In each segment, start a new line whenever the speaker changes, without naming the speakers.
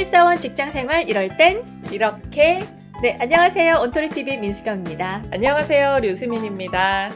신입사원 직장생활 이럴 땐
이렇게.
네, 안녕하세요. 온토리TV 민수경입니다.
안녕하세요, 류수민입니다.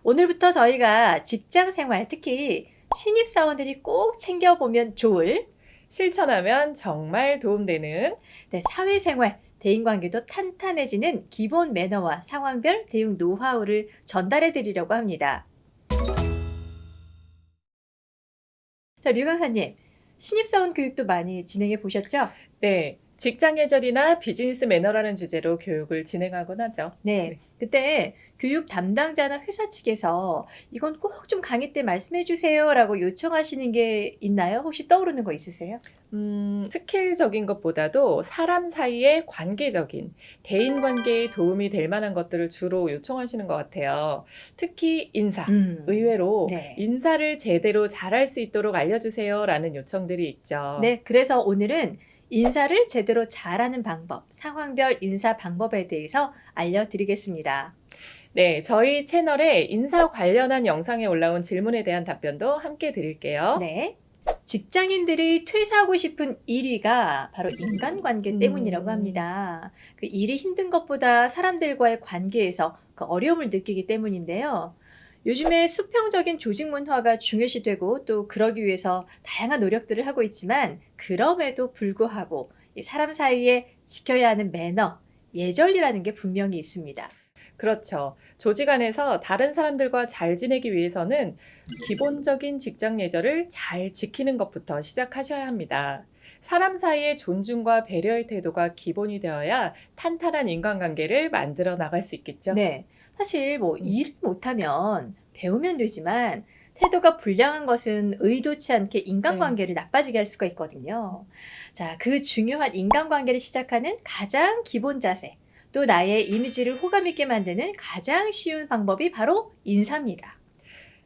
오늘부터 저희가 직장생활, 특히 신입사원들이 꼭 챙겨보면 좋을
실천하면 정말 도움되는
사회생활, 대인관계도 탄탄해지는 기본 매너와 상황별 대응 노하우를 전달해 드리려고 합니다. 자, 류 강사님, 신입사원 교육도 많이 진행해 보셨죠?
네, 직장 예절이나 비즈니스 매너라는 주제로 교육을 진행하곤 하죠.
네. 그때 교육 담당자나 회사 측에서 이건 꼭 좀 강의 때 말씀해 주세요 라고 요청하시는 게 있나요? 혹시 떠오르는 거 있으세요?
스킬적인 것보다도 사람 사이의 관계적인 대인 관계에 도움이 될 만한 것들을 주로 요청하시는 것 같아요. 특히 인사. 의외로
네.
인사를 제대로 잘할 수 있도록 알려주세요 라는 요청들이 있죠.
네, 그래서 오늘은 인사를 제대로 잘하는 방법, 상황별 인사 방법에 대해서 알려드리겠습니다.
네, 저희 채널에 인사 관련한 영상에 올라온 질문에 대한 답변도 함께 드릴게요.
네. 직장인들이 퇴사하고 싶은 1위가 바로 인간관계 때문이라고 합니다. 그 일이 힘든 것보다 사람들과의 관계에서 그 어려움을 느끼기 때문인데요. 요즘에 수평적인 조직 문화가 중요시되고 또 그러기 위해서 다양한 노력들을 하고 있지만 그럼에도 불구하고 이 사람 사이에 지켜야 하는 매너, 예절이라는 게 분명히 있습니다.
그렇죠. 조직 안에서 다른 사람들과 잘 지내기 위해서는 기본적인 직장 예절을 잘 지키는 것부터 시작하셔야 합니다. 사람 사이의 존중과 배려의 태도가 기본이 되어야 탄탄한 인간관계를 만들어 나갈 수 있겠죠.
네. 사실 일을 못하면 배우면 되지만 태도가 불량한 것은 의도치 않게 인간관계를 나빠지게 할 수가 있거든요. 자, 그 중요한 인간관계를 시작하는 가장 기본 자세, 또 나의 이미지를 호감 있게 만드는 가장 쉬운 방법이 바로 인사입니다.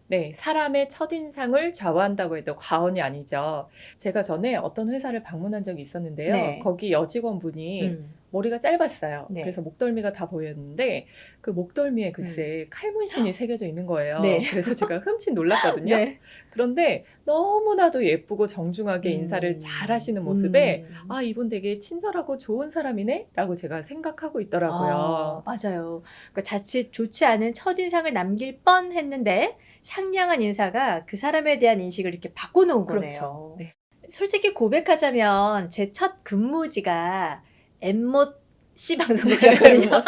네, 사람의 첫인상을 좌우한다고 해도 과언이 아니죠. 제가 전에 어떤 회사를 방문한 적이 있었는데요.
네.
거기 여직원분이 머리가 짧았어요.
네.
그래서 목덜미가 다 보였는데 그 목덜미에 글쎄 칼문신이 새겨져 있는 거예요.
네.
그래서 제가 흠칫 놀랐거든요.
네.
그런데 너무나도 예쁘고 정중하게 인사를 잘 하시는 모습에 아, 이분 되게 친절하고 좋은 사람이네? 라고 제가 생각하고 있더라고요.
맞아요. 그러니까 자칫 좋지 않은 첫인상을 남길 뻔했는데 상냥한 인사가 그 사람에 대한 인식을 이렇게 바꿔놓은 거네요.
그렇죠. 네.
솔직히 고백하자면 제 첫 근무지가 엠못 C 방송국이었거든요.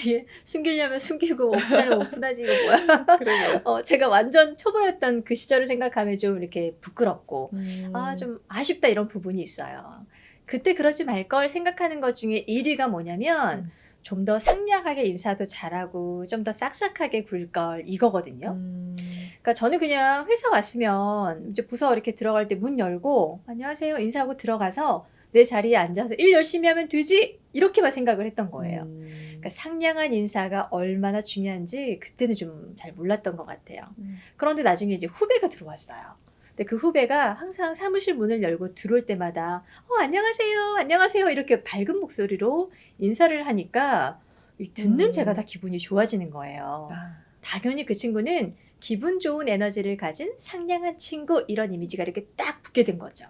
이게 숨기려면 숨기고 오픈하려면 오픈하지 이거 뭐야.
그러게요.
제가 완전 초보였던 그 시절을 생각하면 좀 이렇게 부끄럽고 좀 아쉽다 이런 부분이 있어요. 그때 그러지 말 걸 생각하는 것 중에 1위가 뭐냐면 좀 더 상냥하게 인사도 잘하고 좀 더 싹싹하게 굴 걸 이거거든요. 그러니까 저는 그냥 회사 왔으면 이제 부서 이렇게 들어갈 때 문 열고 안녕하세요 인사하고 들어가서 내 자리에 앉아서 일 열심히 하면 되지 이렇게만 생각을 했던 거예요. 그러니까 상냥한 인사가 얼마나 중요한지 그때는 좀 잘 몰랐던 것 같아요. 그런데 나중에 이제 후배가 들어왔어요. 근데 그 후배가 항상 사무실 문을 열고 들어올 때마다 안녕하세요 안녕하세요 이렇게 밝은 목소리로 인사를 하니까 듣는 제가 다 기분이 좋아지는 거예요. 당연히 그 친구는 기분 좋은 에너지를 가진 상냥한 친구 이런 이미지가 이렇게 딱 붙게 된 거죠.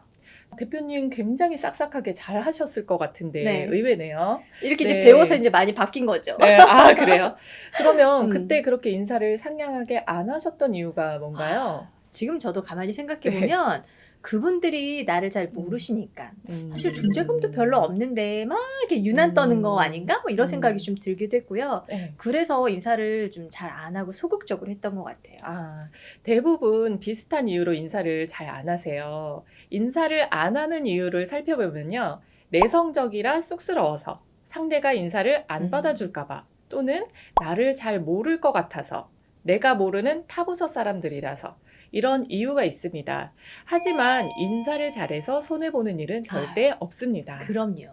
대표님 굉장히 싹싹하게 잘 하셨을 것 같은데
네.
의외네요.
이렇게
네.
이제 배워서 이제 많이 바뀐 거죠.
네, 아, 그래요? 그러면
음.
그때 그렇게 인사를 상냥하게 안 하셨던 이유가 뭔가요?
지금 저도 가만히 생각해보면 그분들이 나를 잘 모르시니까 사실 존재감도 별로 없는데 막 이렇게 유난 떠는 거 아닌가? 뭐 이런 생각이 좀 들기도 했고요.
네.
그래서 인사를 좀 잘 안 하고 소극적으로 했던 것 같아요.
대부분 비슷한 이유로 인사를 잘 안 하세요. 인사를 안 하는 이유를 살펴보면요. 내성적이라 쑥스러워서, 상대가 인사를 안 받아줄까봐, 또는 나를 잘 모를 것 같아서, 내가 모르는 타부서 사람들이라서 이런 이유가 있습니다. 하지만 인사를 잘해서 손해보는 일은 절대 없습니다.
그럼요.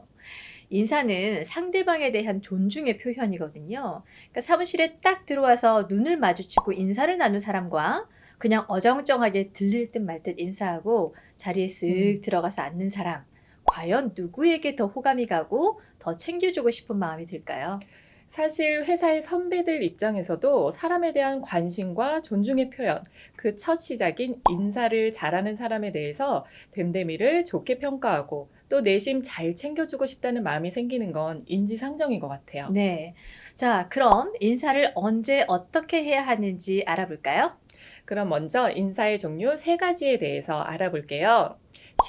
인사는 상대방에 대한 존중의 표현이거든요. 그러니까 사무실에 딱 들어와서 눈을 마주치고 인사를 나눈 사람과 그냥 어정쩡하게 들릴 듯 말 듯 인사하고 자리에 쓱 들어가서 앉는 사람. 과연 누구에게 더 호감이 가고 더 챙겨주고 싶은 마음이 들까요?
사실 회사의 선배들 입장에서도 사람에 대한 관심과 존중의 표현, 그 첫 시작인 인사를 잘하는 사람에 대해서 됨됨이를 좋게 평가하고 또 내심 잘 챙겨주고 싶다는 마음이 생기는 건 인지상정인 것 같아요.
네. 자, 그럼 인사를 언제 어떻게 해야 하는지 알아볼까요?
그럼 먼저 인사의 종류 3가지에 대해서 알아볼게요.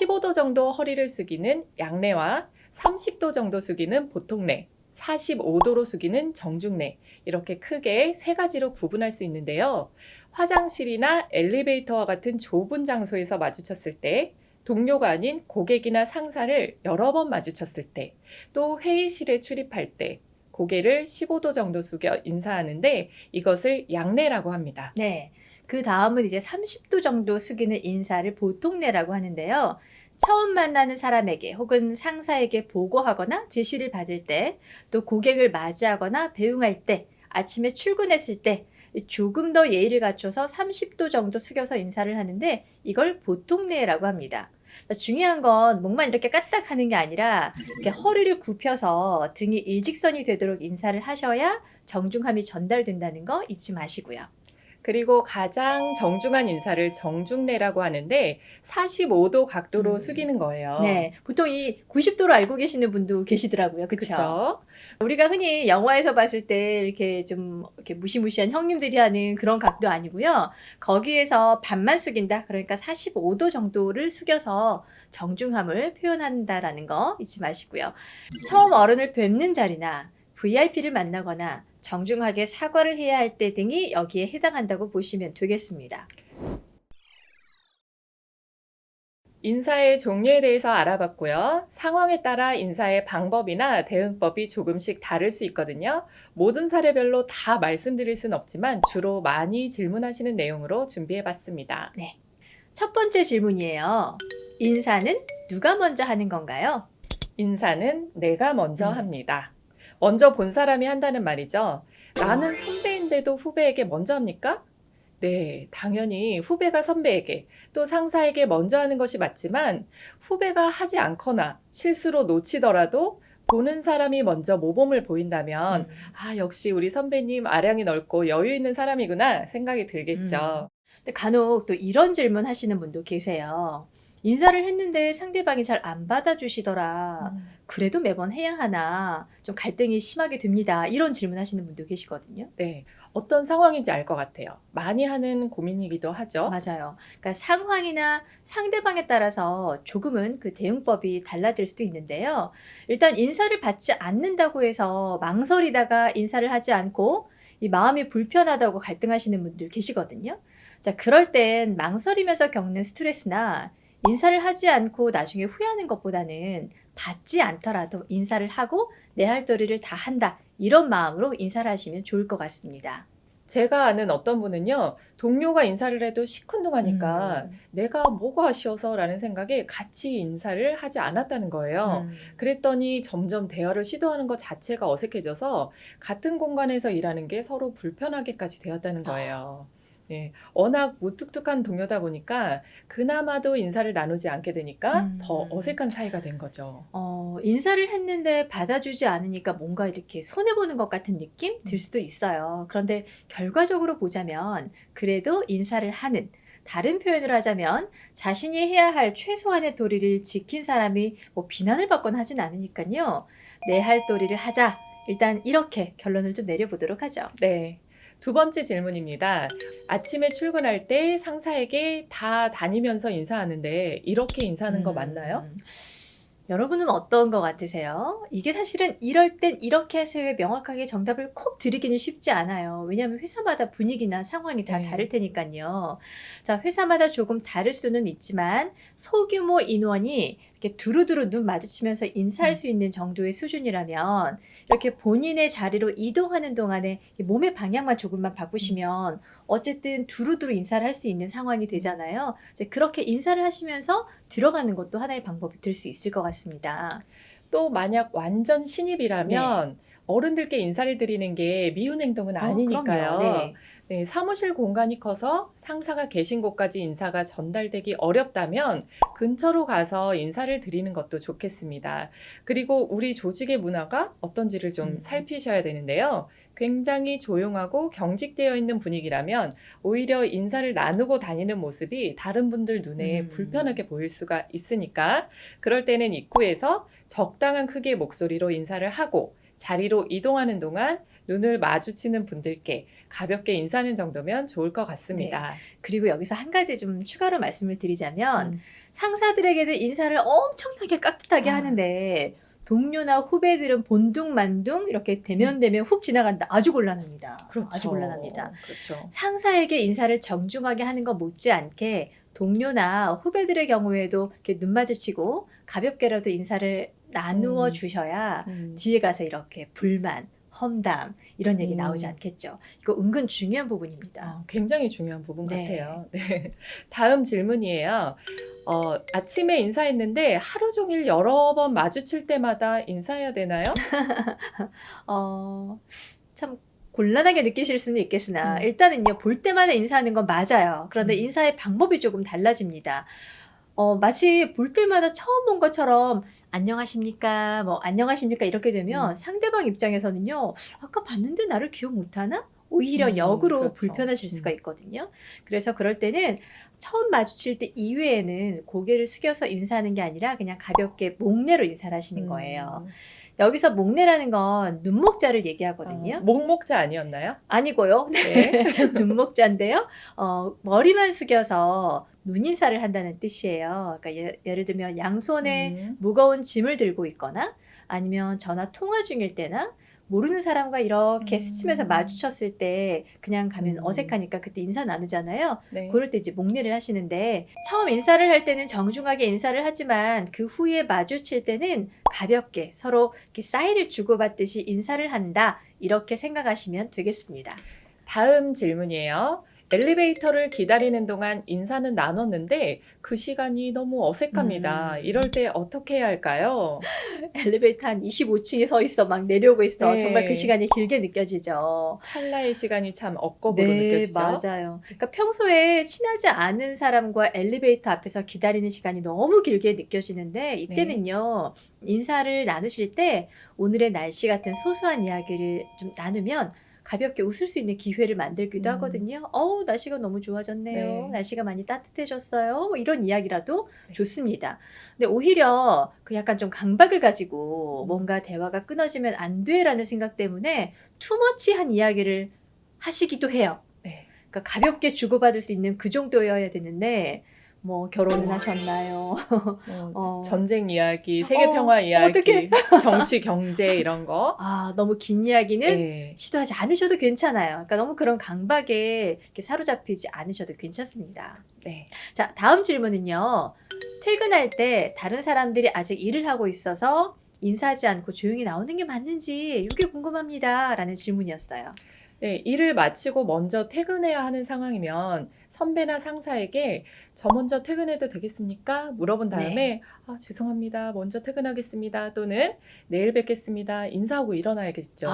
15도 정도 허리를 숙이는 양례와 30도 정도 숙이는 보통례, 45도로 숙이는 정중례, 이렇게 크게 3가지로 구분할 수 있는데요. 화장실이나 엘리베이터와 같은 좁은 장소에서 마주쳤을 때, 동료가 아닌 고객이나 상사를 여러 번 마주쳤을 때, 또 회의실에 출입할 때, 고개를 15도 정도 숙여 인사하는데 이것을 양례라고 합니다.
네. 그 다음은 이제 30도 정도 숙이는 인사를 보통례라고 하는데요. 처음 만나는 사람에게 혹은 상사에게 보고하거나 지시를 받을 때, 또 고객을 맞이하거나 배웅할 때, 아침에 출근했을 때, 조금 더 예의를 갖춰서 30도 정도 숙여서 인사를 하는데 이걸 보통례라고 합니다. 중요한 건 목만 이렇게 까딱하는 게 아니라 이렇게 허리를 굽혀서 등이 일직선이 되도록 인사를 하셔야 정중함이 전달된다는 거 잊지 마시고요.
그리고 가장 정중한 인사를 정중례라고 하는데 45도 각도로
음.
숙이는 거예요.
네, 보통 이 90도로 알고 계시는 분도 계시더라고요. 그렇죠?
그렇죠?
우리가 흔히 영화에서 봤을 때 이렇게 좀 이렇게 무시무시한 형님들이 하는 그런 각도 아니고요. 거기에서 반만 숙인다. 그러니까 45도 정도를 숙여서 정중함을 표현한다라는 거 잊지 마시고요. 처음 어른을 뵙는 자리나 VIP를 만나거나 정중하게 사과를 해야 할 때 등이 여기에 해당한다고 보시면 되겠습니다.
인사의 종류에 대해서 알아봤고요. 상황에 따라 인사의 방법이나 대응법이 조금씩 다를 수 있거든요. 모든 사례별로 다 말씀드릴 수는 없지만 주로 많이 질문하시는 내용으로 준비해봤습니다.
첫 번째 질문이에요. 인사는 누가 먼저 하는 건가요?
인사는 내가 먼저 합니다. 먼저 본 사람이 한다는 말이죠. 나는 선배인데도 후배에게 먼저 합니까? 네, 당연히 후배가 선배에게 또 상사에게 먼저 하는 것이 맞지만 후배가 하지 않거나 실수로 놓치더라도 보는 사람이 먼저 모범을 보인다면 아, 역시 우리 선배님 아량이 넓고 여유 있는 사람이구나 생각이 들겠죠.
근데 간혹 또 이런 질문 하시는 분도 계세요. 인사를 했는데 상대방이 잘 안 받아주시더라. 그래도 매번 해야 하나? 좀 갈등이 심하게 됩니다. 이런 질문 하시는 분도 계시거든요.
네, 어떤 상황인지 알 것 같아요. 많이 하는 고민이기도 하죠.
맞아요. 그러니까 상황이나 상대방에 따라서 조금은 그 대응법이 달라질 수도 있는데요. 일단 인사를 받지 않는다고 해서 망설이다가 인사를 하지 않고 이 마음이 불편하다고 갈등하시는 분들 계시거든요. 자, 그럴 땐 망설이면서 겪는 스트레스나 인사를 하지 않고 나중에 후회하는 것보다는 받지 않더라도 인사를 하고 내 할 도리를 다 한다. 이런 마음으로 인사를 하시면 좋을 것 같습니다.
제가 아는 어떤 분은요, 동료가 인사를 해도 시큰둥하니까 내가 뭐가 아쉬워서 라는 생각에 같이 인사를 하지 않았다는 거예요. 그랬더니 점점 대화를 시도하는 것 자체가 어색해져서 같은 공간에서 일하는 게 서로 불편하게까지 되었다는 거예요. 네, 워낙 무뚝뚝한 동료다 보니까 그나마도 인사를 나누지 않게 되니까 더 어색한 사이가 된 거죠.
인사를 했는데 받아주지 않으니까 뭔가 이렇게 손해보는 것 같은 느낌 들 수도 있어요. 그런데 결과적으로 보자면 그래도 인사를 하는, 다른 표현을 하자면 자신이 해야 할 최소한의 도리를 지킨 사람이 뭐 비난을 받거나 하진 않으니까요. 내 할 도리를 하자. 일단 이렇게 결론을 좀 내려보도록 하죠.
네. 두 번째 질문입니다. 아침에 출근할 때 상사에게 다 다니면서 인사하는데 이렇게 인사하는 거 맞나요?
여러분은 어떤 것 같으세요? 이게 사실은 이럴 땐 이렇게 하세요 명확하게 정답을 콕 드리기는 쉽지 않아요. 왜냐하면 회사마다 분위기나 상황이 다
네.
다를 테니까요. 자, 회사마다 조금 다를 수는 있지만 소규모 인원이 이렇게 두루두루 눈 마주치면서 인사할 수 있는 정도의 수준이라면 이렇게 본인의 자리로 이동하는 동안에 이 몸의 방향만 조금만 바꾸시면 어쨌든 두루두루 인사를 할 수 있는 상황이 되잖아요. 이제 그렇게 인사를 하시면서 들어가는 것도 하나의 방법이 될 수 있을 것 같습니다.
또 만약 완전 신입이라면 어른들께 인사를 드리는 게 미운 행동은
그럼요.
아니니까요.
네.
네, 사무실 공간이 커서 상사가 계신 곳까지 인사가 전달되기 어렵다면 근처로 가서 인사를 드리는 것도 좋겠습니다. 그리고 우리 조직의 문화가 어떤지를 좀 살피셔야 되는데요. 굉장히 조용하고 경직되어 있는 분위기라면 오히려 인사를 나누고 다니는 모습이 다른 분들 눈에 불편하게 보일 수가 있으니까 그럴 때는 입구에서 적당한 크기의 목소리로 인사를 하고 자리로 이동하는 동안 눈을 마주치는 분들께 가볍게 인사하는 정도면 좋을 것 같습니다.
그리고 여기서 한 가지 좀 추가로 말씀을 드리자면
음.
상사들에게는 인사를 엄청나게 깍듯하게
아.
하는데 동료나 후배들은 본둥만둥 이렇게 대면대면 훅 지나간다. 아주 곤란합니다.
그렇죠.
아주 곤란합니다.
그렇죠.
상사에게 인사를 정중하게 하는 것 못지않게 동료나 후배들의 경우에도 이렇게 눈 마주치고 가볍게라도 인사를 나누어 주셔야 뒤에 가서 이렇게 불만, 험담 이런 얘기 나오지 않겠죠. 이거 은근 중요한 부분입니다.
굉장히 중요한 부분
네.
같아요. 네. 다음 질문이에요. 아침에 인사했는데 하루 종일 여러 번 마주칠 때마다 인사해야 되나요?
참 곤란하게 느끼실 수는 있겠으나
음.
일단은요, 볼 때마다 인사하는 건 맞아요. 그런데 인사의 방법이 조금 달라집니다. 마치 볼 때마다 처음 본 것처럼 안녕하십니까, 뭐 안녕하십니까 이렇게 되면 상대방 입장에서는요, 아까 봤는데 나를 기억 못하나? 오히려 역으로
그렇죠.
불편하실 수가 있거든요. 그래서 그럴 때는 처음 마주칠 때 이외에는 고개를 숙여서 인사하는 게 아니라 그냥 가볍게 목례로 인사를 하시는 거예요. 여기서 목례라는 건 눈목자를 얘기하거든요.
목목자 아니었나요?
아니고요.
네.
눈목자인데요. 머리만 숙여서 눈인사를 한다는 뜻이에요. 그러니까 예를 들면 양손에 무거운 짐을 들고 있거나 아니면 전화 통화 중일 때나 모르는 사람과 이렇게 스치면서 마주쳤을 때 그냥 가면 어색하니까 그때 인사 나누잖아요.
네.
그럴 때 이제 목례를 하시는데 처음 인사를 할 때는 정중하게 인사를 하지만 그 후에 마주칠 때는 가볍게 서로 이렇게 사인을 주고받듯이 인사를 한다. 이렇게 생각하시면 되겠습니다.
다음 질문이에요. 엘리베이터를 기다리는 동안 인사는 나눴는데 그 시간이 너무 어색합니다. 이럴 때 어떻게 해야 할까요?
엘리베이터 한 25층에 서 있어 막 내려오고 있어.
네.
정말 그 시간이 길게 느껴지죠.
찰나의 시간이 참 억겁으로
네,
느껴지죠.
맞아요. 그러니까 평소에 친하지 않은 사람과 엘리베이터 앞에서 기다리는 시간이 너무 길게 느껴지는데 이때는요, 인사를 나누실 때 오늘의 날씨 같은 소소한 이야기를 좀 나누면 가볍게 웃을 수 있는 기회를 만들기도 하거든요. 날씨가 너무 좋아졌네요.
네.
날씨가 많이 따뜻해졌어요. 뭐 이런 이야기라도 좋습니다. 근데 오히려 그 약간 좀 강박을 가지고 뭔가 대화가 끊어지면 안 돼라는 생각 때문에 투머치한 이야기를 하시기도 해요.
네.
그러니까 가볍게 주고받을 수 있는 그 정도여야 되는데 뭐 결혼은 하셨나요?
전쟁 이야기, 세계 평화 이야기,
어떡해.
정치, 경제 이런 거.
너무 긴 이야기는
네.
시도하지 않으셔도 괜찮아요. 그러니까 너무 그런 강박에 이렇게 사로잡히지 않으셔도 괜찮습니다.
네.
자, 다음 질문은요. 퇴근할 때 다른 사람들이 아직 일을 하고 있어서 인사하지 않고 조용히 나오는 게 맞는지 이게 궁금합니다. 라는 질문이었어요.
네, 일을 마치고 먼저 퇴근해야 하는 상황이면 선배나 상사에게 저 먼저 퇴근해도 되겠습니까? 물어본 다음에 죄송합니다. 먼저 퇴근하겠습니다. 또는 내일 뵙겠습니다. 인사하고 일어나야겠죠.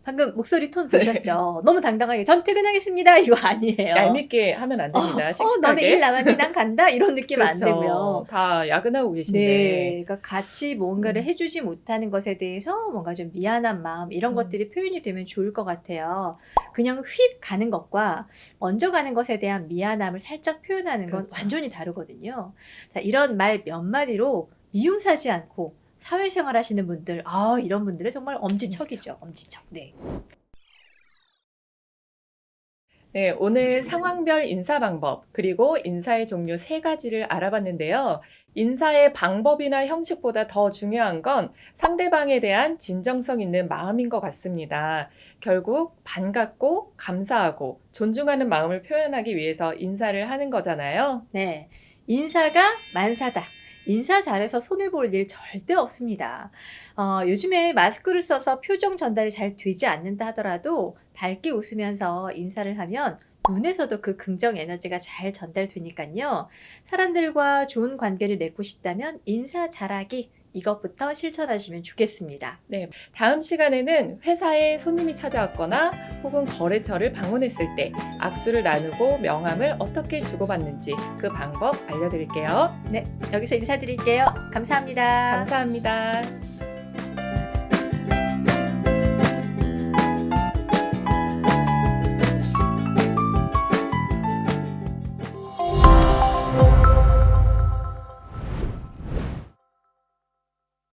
방금 목소리 톤 보셨죠? 너무 당당하게 전 퇴근하겠습니다. 이거 아니에요.
얄밉게 하면 안 됩니다. 씩씩하게.
너네 일 남았니? 난 간다. 이런 느낌
그렇죠.
안 되고요.
다 야근하고 계신데.
네, 그러니까 같이 뭔가를 해주지 못하는 것에 대해서 뭔가 좀 미안한 마음 이런 것들이 표현이 되면 좋을 것 같아요. 그냥 휙 가는 것과 먼저 가는 것에 대한 미안함을 살짝 표현하는 건
그렇죠.
완전히 다르거든요. 자, 이런 말 몇 마디로 미움사지 않고 사회생활 하시는 분들, 이런 분들은 정말 엄지척이죠. 엄지척. 네.
네, 오늘 상황별 인사 방법, 그리고 인사의 종류 3가지를 알아봤는데요. 인사의 방법이나 형식보다 더 중요한 건 상대방에 대한 진정성 있는 마음인 것 같습니다. 결국 반갑고 감사하고 존중하는 마음을 표현하기 위해서 인사를 하는 거잖아요.
네. 인사가 만사다. 인사 잘해서 손해볼 일 절대 없습니다. 요즘에 마스크를 써서 표정 전달이 잘 되지 않는다 하더라도 밝게 웃으면서 인사를 하면 눈에서도 그 긍정 에너지가 잘 전달되니까요. 사람들과 좋은 관계를 맺고 싶다면 인사 잘하기 이것부터 실천하시면 좋겠습니다.
다음 시간에는 회사에 손님이 찾아왔거나 혹은 거래처를 방문했을 때 악수를 나누고 명함을 어떻게 주고받는지 그 방법 알려드릴게요.
여기서 인사드릴게요. 감사합니다.
감사합니다.